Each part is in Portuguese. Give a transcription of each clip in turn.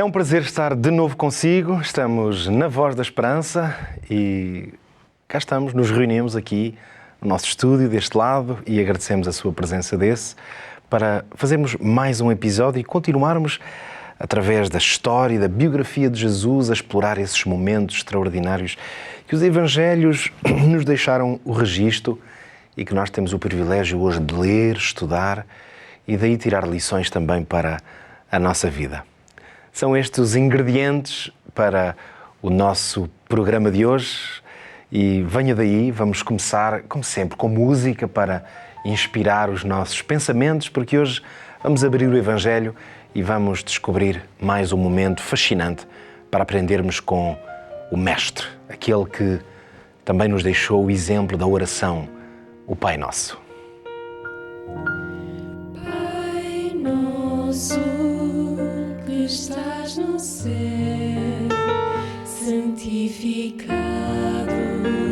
É um prazer estar de novo consigo. Estamos na Voz da Esperança e cá estamos, nos reunimos aqui no nosso estúdio deste lado e agradecemos a sua presença para fazermos mais um episódio e continuarmos através da história e da biografia de Jesus a explorar esses momentos extraordinários que os Evangelhos nos deixaram o registro e que nós temos o privilégio hoje de ler, estudar e daí tirar lições também para a nossa vida. São estes os ingredientes para o nosso programa de hoje e venha daí, vamos começar, como sempre, com música para inspirar os nossos pensamentos, porque hoje vamos abrir o Evangelho e vamos descobrir mais um momento fascinante para aprendermos com o Mestre, aquele que também nos deixou o exemplo da oração, o Pai Nosso. Pai Nosso, que estás no céu, santificado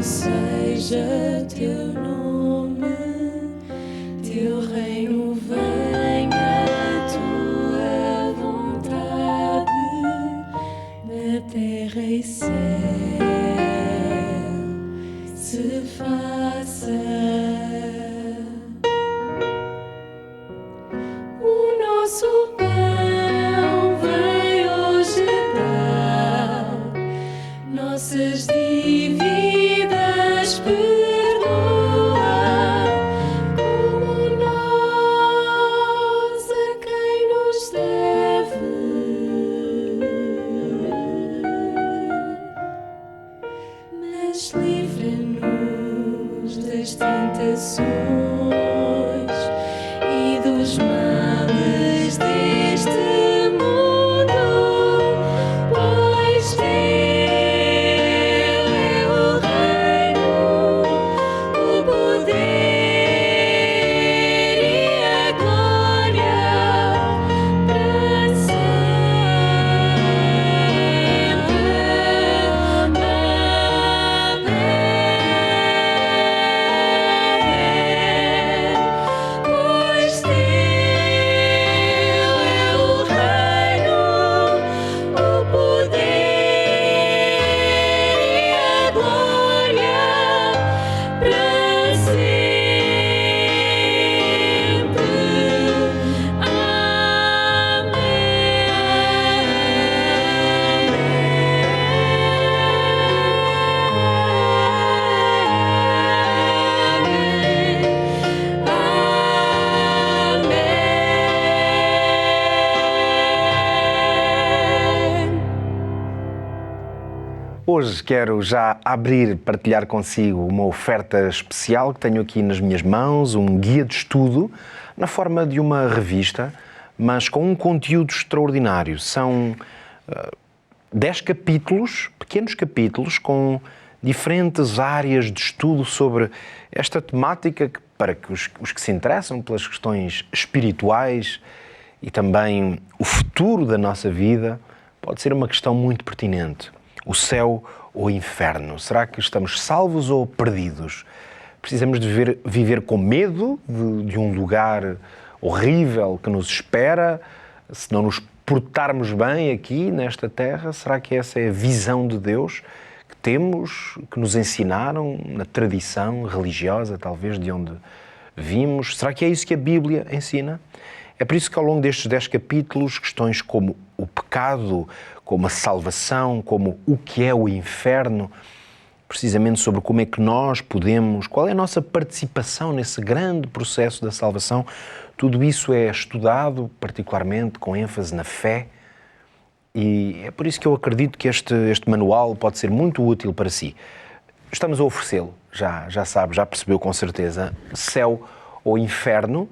seja teu nome, teu reino venha, tua vontade, na terra e céu se faça. O nosso pão vem hoje dar, nossas dívidas perdoa, como nós a quem nos deve. Mas livra-nos das tentações e dos males deste mundo, pois teu é o reino, o poder e a glória para sempre. Pois teu é o reino, o poder e a glória para sempre. Hoje quero já partilhar consigo uma oferta especial que tenho aqui nas minhas mãos, um guia de estudo, na forma de uma revista, mas com um conteúdo extraordinário. São 10 capítulos, pequenos capítulos, com diferentes áreas de estudo sobre esta temática para que os que se interessam pelas questões espirituais e também o futuro da nossa vida, pode ser uma questão muito pertinente. O céu ou o inferno? Será que estamos salvos ou perdidos? Precisamos de viver com medo de um lugar horrível que nos espera, se não nos portarmos bem aqui nesta terra? Será que essa é a visão de Deus que temos, que nos ensinaram na tradição religiosa, talvez, de onde vimos? Será que é isso que a Bíblia ensina? É por isso que ao longo destes 10 capítulos, questões como o pecado, como a salvação, como o que é o inferno, precisamente sobre como é que nós podemos, qual é a nossa participação nesse grande processo da salvação, tudo isso é estudado, particularmente com ênfase na fé, e é por isso que eu acredito que este manual pode ser muito útil para si. Estamos a oferecê-lo, já sabe, já percebeu com certeza, céu ou inferno.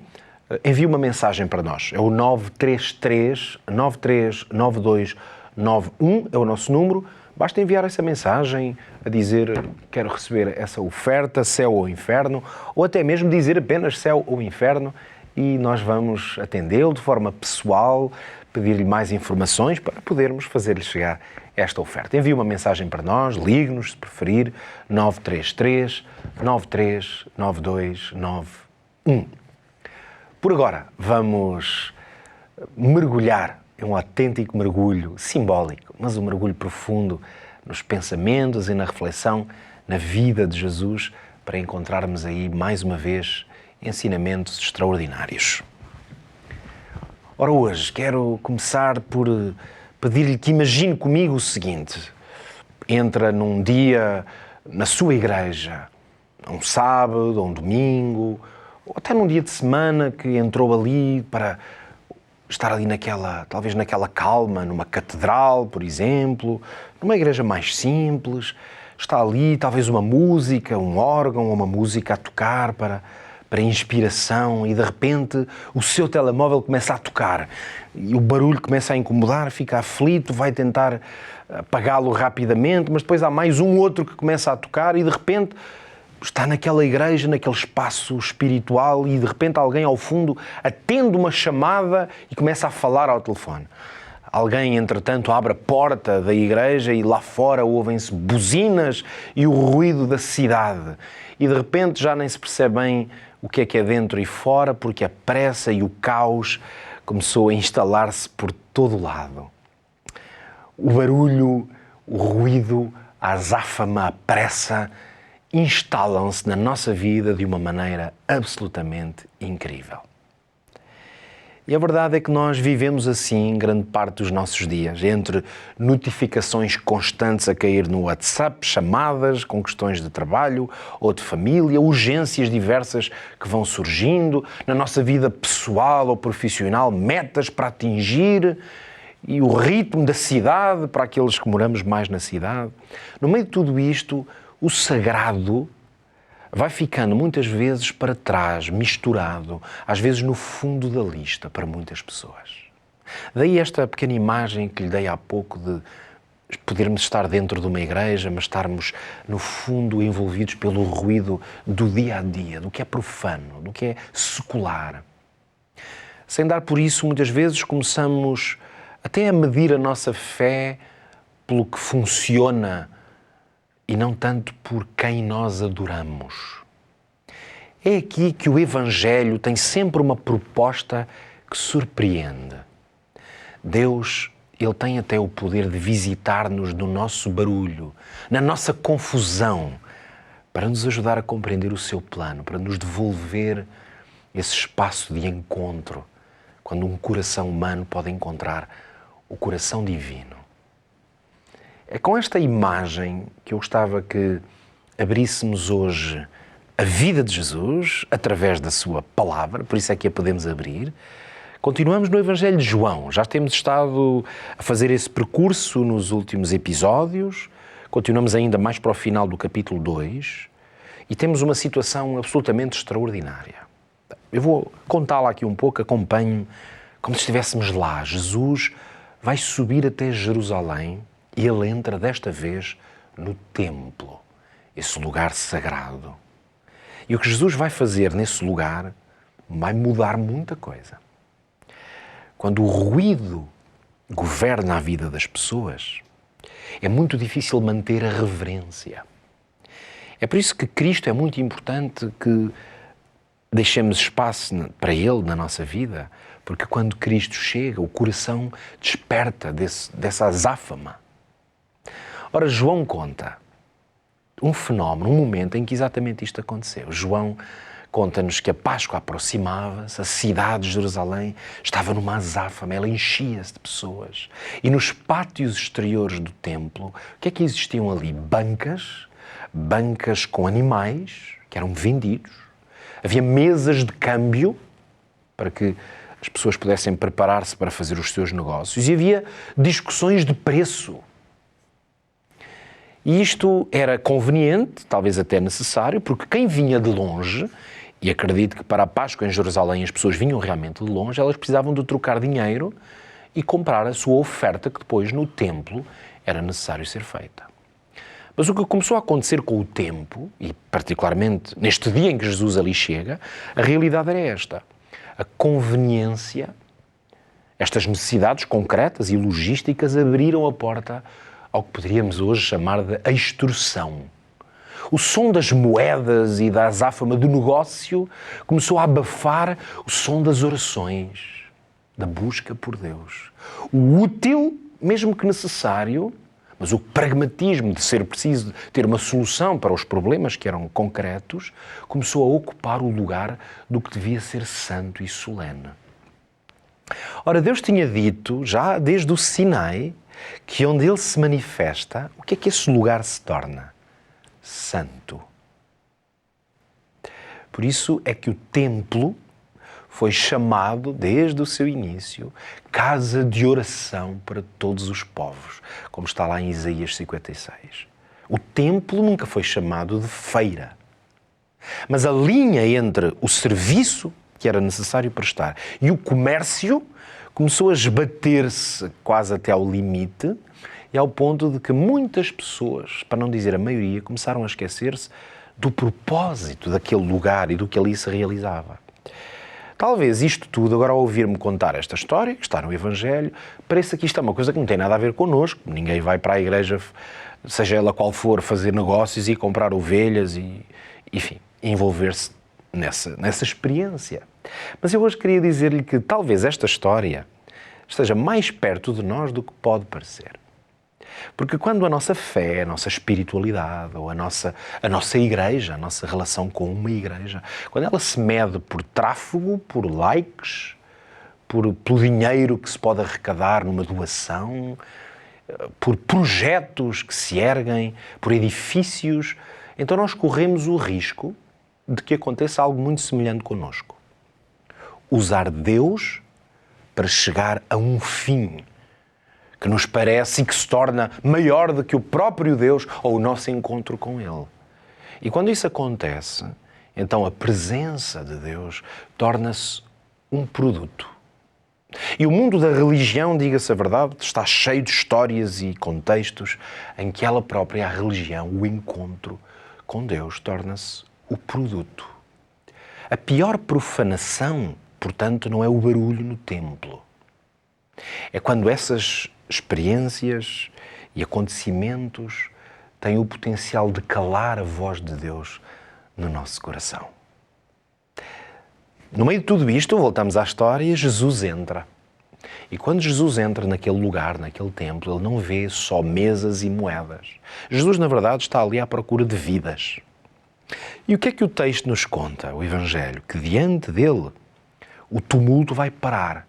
Envie uma mensagem para nós, é o 933 9392 91, é o nosso número. Basta enviar essa mensagem a dizer quero receber essa oferta, céu ou inferno, ou até mesmo dizer apenas céu ou inferno e nós vamos atendê-lo de forma pessoal, pedir-lhe mais informações para podermos fazer-lhe chegar esta oferta. Envie uma mensagem para nós, ligue-nos se preferir, 933 9392 91. Por agora, vamos mergulhar é um autêntico mergulho simbólico, mas um mergulho profundo nos pensamentos e na reflexão na vida de Jesus, para encontrarmos aí, mais uma vez, ensinamentos extraordinários. Ora, hoje quero começar por pedir-lhe que imagine comigo o seguinte: entra num dia na sua igreja, um sábado, ou um domingo, ou até num dia de semana que entrou ali para estar ali talvez naquela calma, numa catedral, por exemplo, numa igreja mais simples. Está ali talvez uma música, um órgão ou uma música a tocar para inspiração, e de repente o seu telemóvel começa a tocar e o barulho começa a incomodar, fica aflito, vai tentar apagá-lo rapidamente, mas depois há mais um outro que começa a tocar e de repente está naquela igreja, naquele espaço espiritual, e de repente alguém ao fundo atende uma chamada e começa a falar ao telefone. Alguém, entretanto, abre a porta da igreja e lá fora ouvem-se buzinas e o ruído da cidade. E de repente já nem se percebe bem o que é dentro e fora, porque a pressa e o caos começou a instalar-se por todo o lado. O barulho, o ruído, a azáfama, a pressa instalam-se na nossa vida de uma maneira absolutamente incrível. E a verdade é que nós vivemos assim grande parte dos nossos dias, entre notificações constantes a cair no WhatsApp, chamadas com questões de trabalho ou de família, urgências diversas que vão surgindo, na nossa vida pessoal ou profissional, metas para atingir, e o ritmo da cidade para aqueles que moramos mais na cidade. No meio de tudo isto, o sagrado vai ficando muitas vezes para trás, misturado, às vezes no fundo da lista para muitas pessoas. Daí esta pequena imagem que lhe dei há pouco de podermos estar dentro de uma igreja, mas estarmos no fundo envolvidos pelo ruído do dia a dia, do que é profano, do que é secular. Sem dar por isso, muitas vezes começamos até a medir a nossa fé pelo que funciona e não tanto por quem nós adoramos. É aqui que o Evangelho tem sempre uma proposta que surpreende. Deus, Ele tem até o poder de visitar-nos no nosso barulho, na nossa confusão, para nos ajudar a compreender o seu plano, para nos devolver esse espaço de encontro, quando um coração humano pode encontrar o coração divino. É com esta imagem que eu gostava que abríssemos hoje a vida de Jesus através da sua palavra, por isso é que a podemos abrir. Continuamos no Evangelho de João, já temos estado a fazer esse percurso nos últimos episódios, continuamos ainda mais para o final do capítulo 2 e temos uma situação absolutamente extraordinária. Eu vou contá-la aqui um pouco, acompanhe-me como se estivéssemos lá. Jesus vai subir até Jerusalém e ele entra desta vez no templo, esse lugar sagrado. E o que Jesus vai fazer nesse lugar vai mudar muita coisa. Quando o ruído governa a vida das pessoas, é muito difícil manter a reverência. É por isso que Cristo é muito importante que deixemos espaço para Ele na nossa vida, porque quando Cristo chega, o coração desperta dessa azáfama. Ora, João conta um fenómeno, um momento em que exatamente isto aconteceu. João conta-nos que a Páscoa aproximava-se, a cidade de Jerusalém estava numa azáfama, ela enchia-se de pessoas. E nos pátios exteriores do templo, o que é que existiam ali? Bancas com animais que eram vendidos. Havia mesas de câmbio para que as pessoas pudessem preparar-se para fazer os seus negócios. E havia discussões de preço. E isto era conveniente, talvez até necessário, porque quem vinha de longe, e acredito que para a Páscoa em Jerusalém as pessoas vinham realmente de longe, elas precisavam de trocar dinheiro e comprar a sua oferta que depois no templo era necessário ser feita. Mas o que começou a acontecer com o tempo, e particularmente neste dia em que Jesus ali chega, a realidade era esta. A conveniência, estas necessidades concretas e logísticas abriram a porta ao que poderíamos hoje chamar de extorsão. O som das moedas e da azáfama do negócio começou a abafar o som das orações. da busca por Deus. O útil, mesmo que necessário, mas o pragmatismo de ser preciso ter uma solução para os problemas que eram concretos, começou a ocupar o lugar do que devia ser santo e solene. Ora, Deus tinha dito, já desde o Sinai, que onde Ele se manifesta, o que é que esse lugar se torna? Santo. Por isso é que o templo foi chamado, desde o seu início, casa de oração para todos os povos, como está lá em Isaías 56. O templo nunca foi chamado de feira. Mas a linha entre o serviço que era necessário prestar e o comércio começou a esbater-se quase até ao limite e ao ponto de que muitas pessoas, para não dizer a maioria, começaram a esquecer-se do propósito daquele lugar e do que ali se realizava. Talvez isto tudo, agora ao ouvir-me contar esta história, que está no Evangelho, pareça que isto é uma coisa que não tem nada a ver connosco. Ninguém vai para a igreja, seja ela qual for, fazer negócios e comprar ovelhas e, enfim, envolver-se nessa experiência. Mas eu hoje queria dizer-lhe que talvez esta história esteja mais perto de nós do que pode parecer. Porque quando a nossa fé, a nossa espiritualidade, ou a nossa igreja, a nossa relação com uma igreja, quando ela se mede por tráfego, por likes, pelo dinheiro que se pode arrecadar numa doação, por projetos que se erguem, por edifícios, então nós corremos o risco de que aconteça algo muito semelhante connosco. Usar Deus para chegar a um fim que nos parece e que se torna maior do que o próprio Deus ou o nosso encontro com Ele. E quando isso acontece, então a presença de Deus torna-se um produto. E o mundo da religião, diga-se a verdade, está cheio de histórias e contextos em que ela própria, a religião, o encontro com Deus, torna-se o produto. A pior profanação, portanto, não é o barulho no templo. É quando essas experiências e acontecimentos têm o potencial de calar a voz de Deus no nosso coração. No meio de tudo isto, voltamos à história, Jesus entra. E quando Jesus entra naquele lugar, naquele templo, ele não vê só mesas e moedas. Jesus, na verdade, está ali à procura de vidas. E o que é que o texto nos conta, o Evangelho? Que diante dele o tumulto vai parar.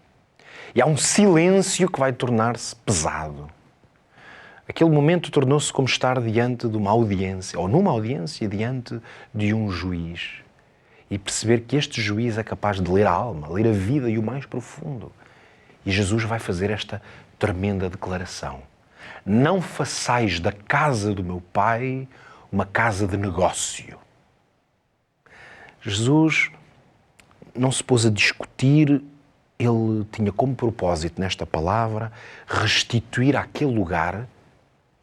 E há um silêncio que vai tornar-se pesado. Aquele momento tornou-se como estar diante de uma audiência, ou numa audiência diante de um juiz. E perceber que este juiz é capaz de ler a alma, ler a vida e o mais profundo. E Jesus vai fazer esta tremenda declaração. Não façais da casa do meu Pai uma casa de negócio. Jesus não se pôs a discutir. Ele tinha como propósito, nesta palavra, restituir àquele lugar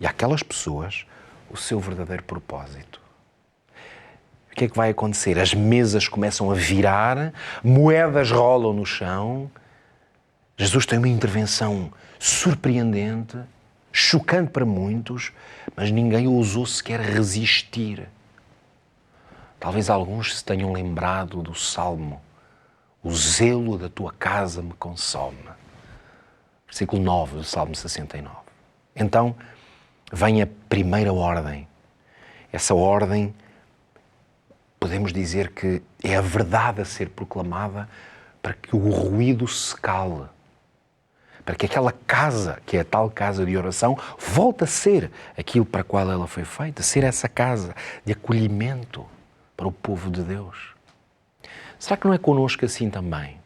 e àquelas pessoas o seu verdadeiro propósito. O que é que vai acontecer? As mesas começam a virar, moedas rolam no chão. Jesus tem uma intervenção surpreendente, chocante para muitos, mas ninguém ousou sequer resistir. Talvez alguns se tenham lembrado do Salmo: o zelo da tua casa me consome. Versículo 9 do Salmo 69. Então, vem a primeira ordem. Essa ordem, podemos dizer que é a verdade a ser proclamada para que o ruído se cale. Para que aquela casa, que é a tal casa de oração, volte a ser aquilo para o qual ela foi feita, ser essa casa de acolhimento para o povo de Deus. Será que não é connosco assim também?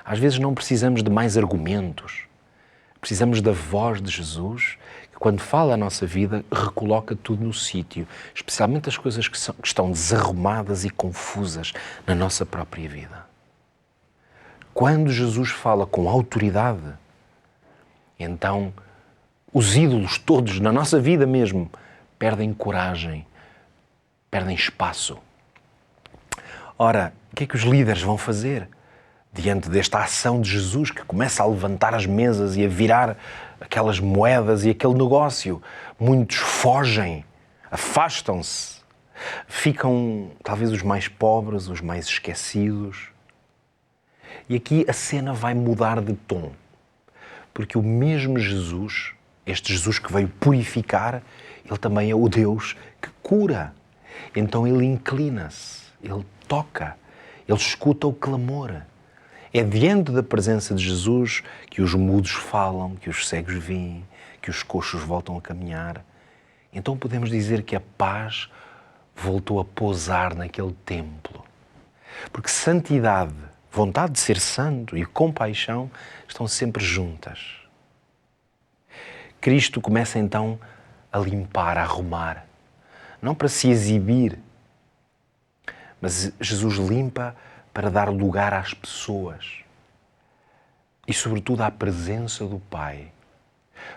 Às vezes não precisamos de mais argumentos. Precisamos da voz de Jesus, que quando fala a nossa vida, recoloca tudo no sítio, especialmente as coisas que estão desarrumadas e confusas na nossa própria vida. Quando Jesus fala com autoridade, então os ídolos todos, na nossa vida mesmo, perdem coragem, perdem espaço. Ora, o que é que os líderes vão fazer diante desta ação de Jesus que começa a levantar as mesas e a virar aquelas moedas e aquele negócio? Muitos fogem, afastam-se, ficam talvez os mais pobres, os mais esquecidos. E aqui a cena vai mudar de tom, porque o mesmo Jesus, este Jesus que veio purificar, ele também é o Deus que cura. Então ele inclina-se, ele toca, ele escuta o clamor. É diante da presença de Jesus que os mudos falam, que os cegos veem, que os coxos voltam a caminhar. Então podemos dizer que a paz voltou a pousar naquele templo. Porque santidade, vontade de ser santo e compaixão estão sempre juntas. Cristo começa então a limpar, a arrumar, não para se exibir, mas Jesus limpa para dar lugar às pessoas e, sobretudo, à presença do Pai.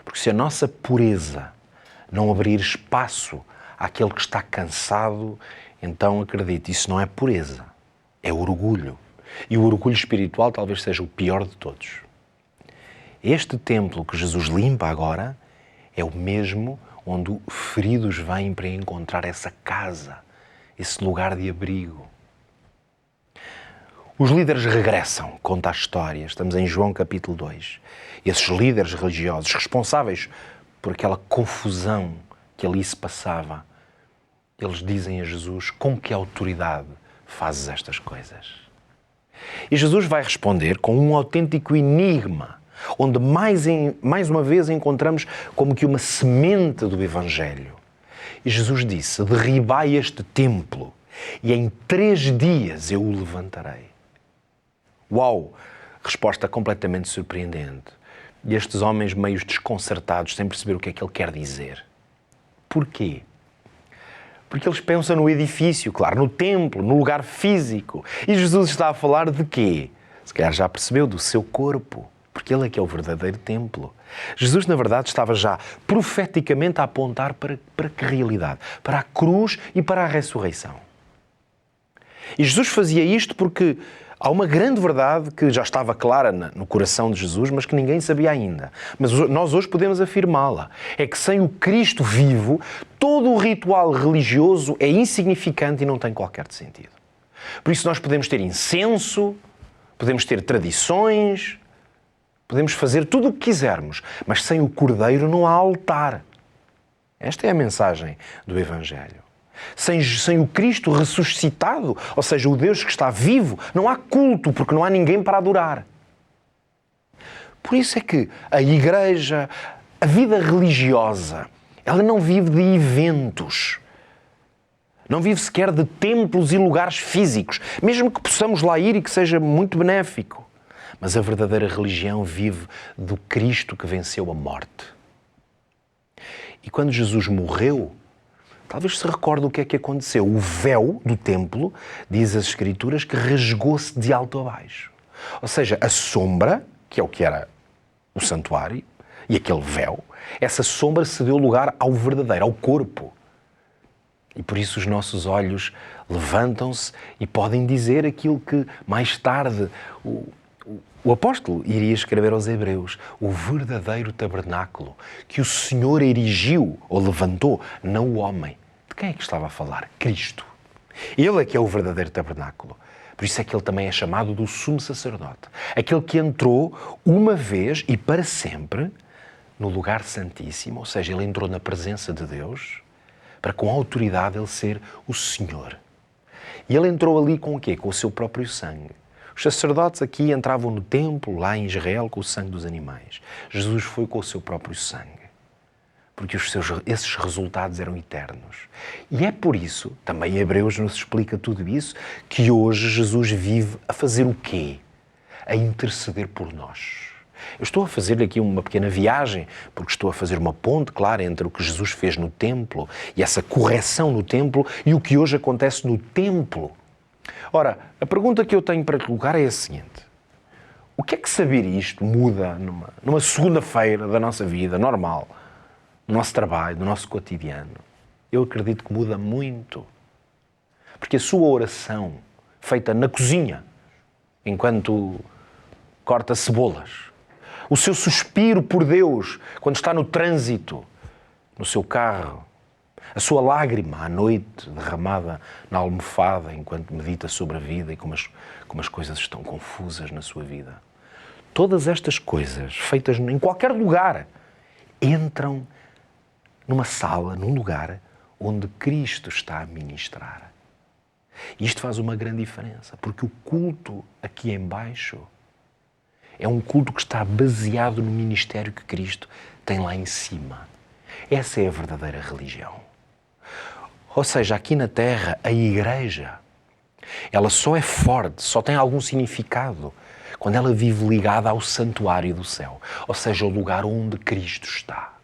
Porque se a nossa pureza não abrir espaço àquele que está cansado, então, acredite, isso não é pureza, é orgulho. E o orgulho espiritual talvez seja o pior de todos. Este templo que Jesus limpa agora é o mesmo onde feridos vêm para encontrar essa casa, esse lugar de abrigo. Os líderes regressam, conta a história, estamos em João capítulo 2. Esses líderes religiosos responsáveis por aquela confusão que ali se passava, eles dizem a Jesus: com que autoridade fazes estas coisas? E Jesus vai responder com um autêntico enigma, onde mais uma vez encontramos como que uma semente do Evangelho. E Jesus disse: derribai este templo e em 3 dias eu o levantarei. Uau! Resposta completamente surpreendente. E estes homens meio desconcertados, sem perceber o que é que ele quer dizer. Porquê? Porque eles pensam no edifício, claro, no templo, no lugar físico. E Jesus está a falar de quê? Se calhar já percebeu, do seu corpo. Porque ele é que é o verdadeiro templo. Jesus, na verdade, estava já profeticamente a apontar para que realidade? Para a cruz e para a ressurreição. E Jesus fazia isto porque há uma grande verdade que já estava clara no coração de Jesus, mas que ninguém sabia ainda. Mas nós hoje podemos afirmá-la. É que sem o Cristo vivo, todo o ritual religioso é insignificante e não tem qualquer sentido. Por isso nós podemos ter incenso, podemos ter tradições, podemos fazer tudo o que quisermos, mas sem o Cordeiro não há altar. Esta é a mensagem do Evangelho. Sem o Cristo ressuscitado, ou seja, o Deus que está vivo, não há culto, porque não há ninguém para adorar. Por isso é que a Igreja, a vida religiosa, ela não vive de eventos. Não vive sequer de templos e lugares físicos, mesmo que possamos lá ir e que seja muito benéfico. Mas a verdadeira religião vive do Cristo que venceu a morte. E quando Jesus morreu, talvez se recorde o que é que aconteceu. O véu do templo, diz as Escrituras, que rasgou-se de alto a baixo. Ou seja, a sombra, que é o que era o santuário, e aquele véu, essa sombra se deu lugar ao verdadeiro, ao corpo. E por isso os nossos olhos levantam-se e podem dizer aquilo que mais tarde o apóstolo iria escrever aos Hebreus: o verdadeiro tabernáculo que o Senhor erigiu ou levantou, não o homem. De quem é que estava a falar? Cristo. Ele é que é o verdadeiro tabernáculo. Por isso é que ele também é chamado do sumo sacerdote. Aquele que entrou uma vez e para sempre no lugar santíssimo, ou seja, ele entrou na presença de Deus para com autoridade ele ser o Senhor. E ele entrou ali com o quê? Com o seu próprio sangue. Os sacerdotes aqui entravam no templo, lá em Israel, com o sangue dos animais. Jesus foi com o seu próprio sangue, porque esses resultados eram eternos. E é por isso, também em Hebreus nos explica tudo isso, que hoje Jesus vive a fazer o quê? A interceder por nós. Eu estou a fazer aqui uma pequena viagem, porque estou a fazer uma ponte, claro, entre o que Jesus fez no templo e essa correção no templo e o que hoje acontece no templo. Ora, a pergunta que eu tenho para te colocar é a seguinte: o que é que saber isto muda numa segunda-feira da nossa vida normal, no nosso trabalho, no nosso cotidiano? Eu acredito que muda muito. Porque a sua oração, feita na cozinha, enquanto corta cebolas, o seu suspiro por Deus, quando está no trânsito, no seu carro, A sua lágrima à noite derramada na almofada enquanto medita sobre a vida e como as coisas estão confusas na sua vida. Todas estas coisas, feitas em qualquer lugar, entram numa sala, num lugar onde Cristo está a ministrar. E isto faz uma grande diferença, porque o culto aqui em baixo é um culto que está baseado no ministério que Cristo tem lá em cima. Essa é a verdadeira religião. Ou seja, aqui na Terra, a Igreja, ela só é forte, só tem algum significado quando ela vive ligada ao santuário do céu, ou seja, o lugar onde Cristo está.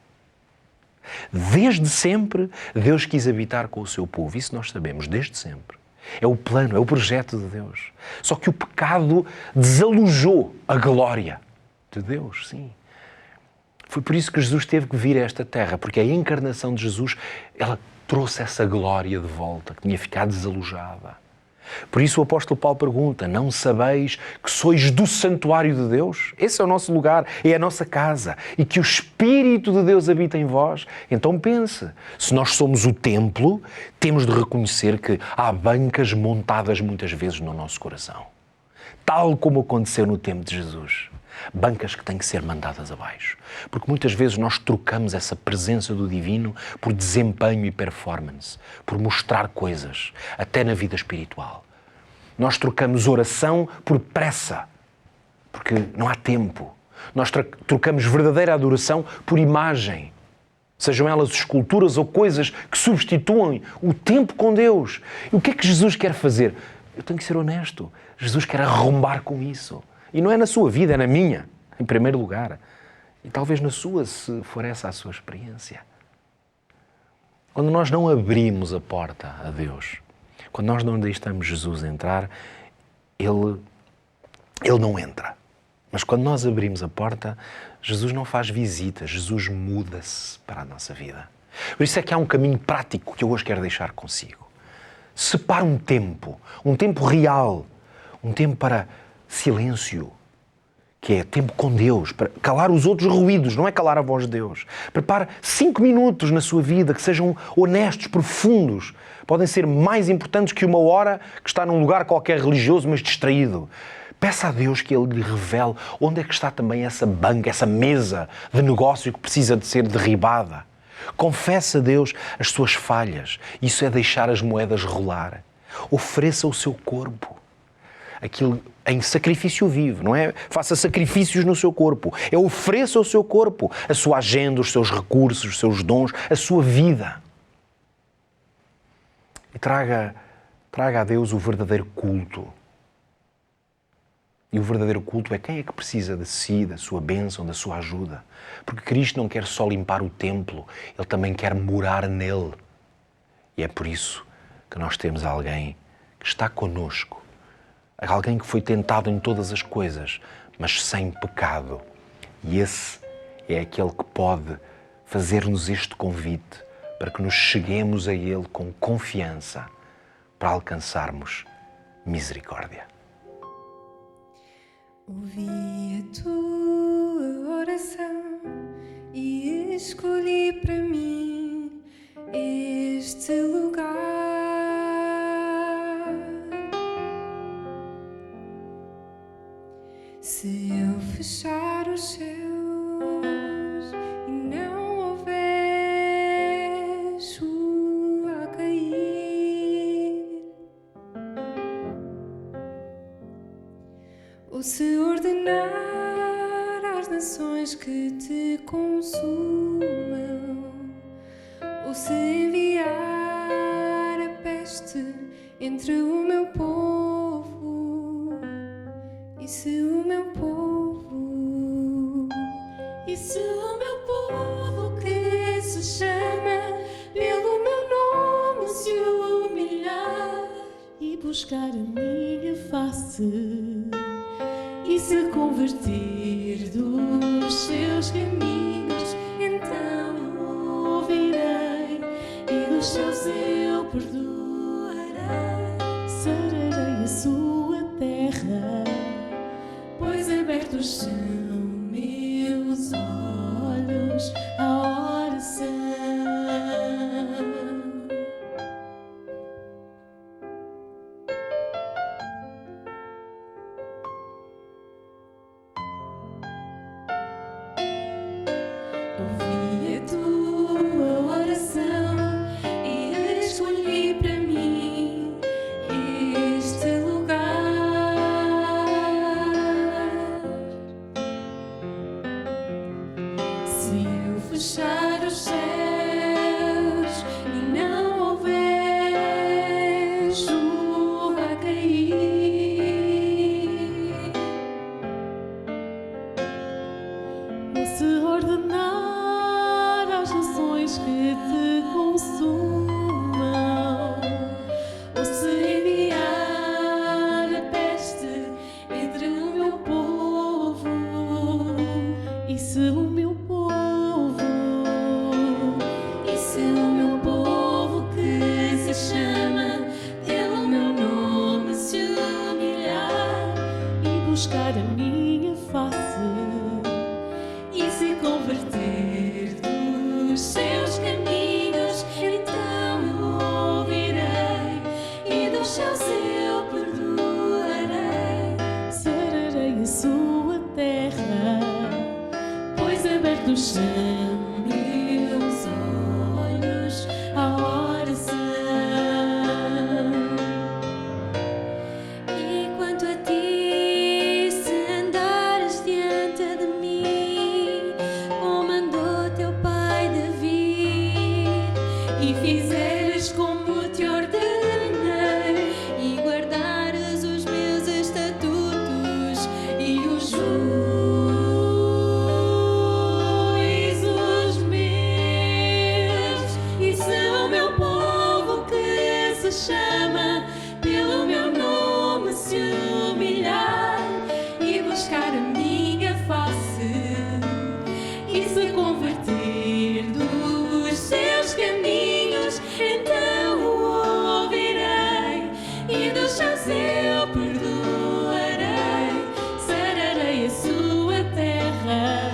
Desde sempre, Deus quis habitar com o seu povo, isso nós sabemos, desde sempre. É o plano, é o projeto de Deus. Só que o pecado desalojou a glória de Deus, sim. Foi por isso que Jesus teve que vir a esta terra, porque a encarnação de Jesus, ela trouxe essa glória de volta, que tinha ficado desalojada. Por isso o apóstolo Paulo pergunta, não sabeis que sois do santuário de Deus? Esse é o nosso lugar, é a nossa casa, e que o Espírito de Deus habita em vós? Então pense, se nós somos o templo, temos de reconhecer que há bancas montadas muitas vezes no nosso coração. Tal como aconteceu no tempo de Jesus. Bancas que têm que ser mandadas abaixo. Porque muitas vezes nós trocamos essa presença do divino por desempenho e performance, por mostrar coisas, até na vida espiritual. Nós trocamos oração por pressa, porque não há tempo. Nós trocamos verdadeira adoração por imagem, sejam elas esculturas ou coisas que substituem o tempo com Deus. E o que é que Jesus quer fazer? Eu tenho que ser honesto. Jesus quer arrombar com isso. E não é na sua vida, é na minha, em primeiro lugar. E talvez na sua, se for essa a sua experiência. Quando nós não abrimos a porta a Deus, quando nós não deixamos Jesus entrar, Ele não entra. Mas quando nós abrimos a porta, Jesus não faz visita, Jesus muda-se para a nossa vida. Por isso é que há um caminho prático que eu hoje quero deixar consigo. Separa um tempo real, um tempo para silêncio, que é tempo com Deus, para calar os outros ruídos, não é calar a voz de Deus. Prepara 5 minutos na sua vida que sejam honestos, profundos. Podem ser mais importantes que 1 hora que está num lugar qualquer religioso, mas distraído. Peça a Deus que Ele lhe revele onde é que está também essa banca, essa mesa de negócio que precisa de ser derribada. Confesse a Deus as suas falhas. Isso é deixar as moedas rolar. Ofereça o seu corpo. Aquilo em sacrifício vivo, não é? Faça sacrifícios no seu corpo. É ofereça o seu corpo, a sua agenda, os seus recursos, os seus dons, a sua vida. E traga a Deus o verdadeiro culto. E o verdadeiro culto é quem é que precisa de si, da sua bênção, da sua ajuda. Porque Cristo não quer só limpar o templo, Ele também quer morar nele. E é por isso que nós temos alguém que está connosco. Alguém que foi tentado em todas as coisas, mas sem pecado. E esse é aquele que pode fazer-nos este convite para que nos cheguemos a Ele com confiança para alcançarmos misericórdia. Ouvi a tua oração e escolhi para mim este lugar. Se eu fechar os céus e não houver chuva a cair, ou se ordenar às nações que te consumam, ou se enviar a peste entre o meu povo, e se o meu povo que se chama pelo meu nome se humilhar e buscar a minha face e se convertir dos seus caminhos, então ouvirei e dos céus eu perdoarei. Sararei a sua terra, pois abertos são meus olhos à oração. ou se ordenar às nações que te consumam, ou se enviar a peste entre o meu povo, e se o meu povo, que se chama pelo meu nome se humilhar e buscar a minha face e se converter dos seus caminhos, então eu ouvirei e dos céus eu perdoarei. Sararei a sua terra, pois abertos são meus olhos à oração. E quanto a ti, se andares diante de mim, como andou teu pai Davi, E fizeres como te ordenei, e guardares os meus estatutos e os juízos meus, e se o meu povo que se chama pelo meu nome se humilhar e buscar a minha face e se converter dos seus caminhos, então o ouvirei e dos céus eu perdoarei. Sararei a sua terra,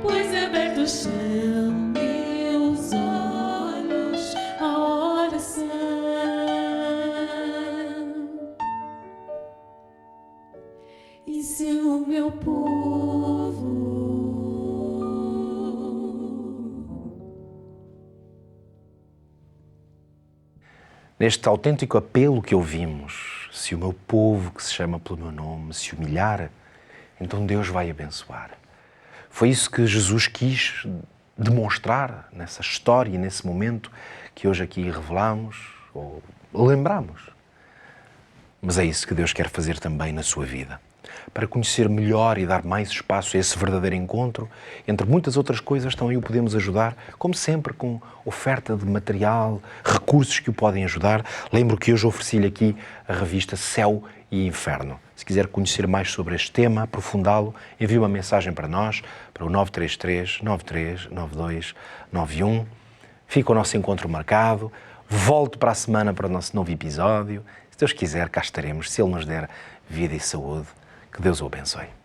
pois abertos são meus olhos à oração. E se o meu povo Neste autêntico apelo que ouvimos, se o meu povo, que se chama pelo meu nome, se humilhar, então Deus vai abençoar. Foi isso que Jesus quis demonstrar nessa história e nesse momento que hoje aqui revelamos ou lembramos. Mas é isso que Deus quer fazer também na sua vida. Para conhecer melhor e dar mais espaço a esse verdadeiro encontro, entre muitas outras coisas, também o podemos ajudar, como sempre, com oferta de material, recursos que o podem ajudar. Lembro que hoje ofereci-lhe aqui a revista Céu e Inferno. Se quiser conhecer mais sobre este tema, aprofundá-lo, envie uma mensagem para nós, para o 933 93 92 91. Fica o nosso encontro marcado. Volte para a semana para o nosso novo episódio. Se Deus quiser, cá estaremos, se Ele nos der vida e saúde. Que Deus o abençoe.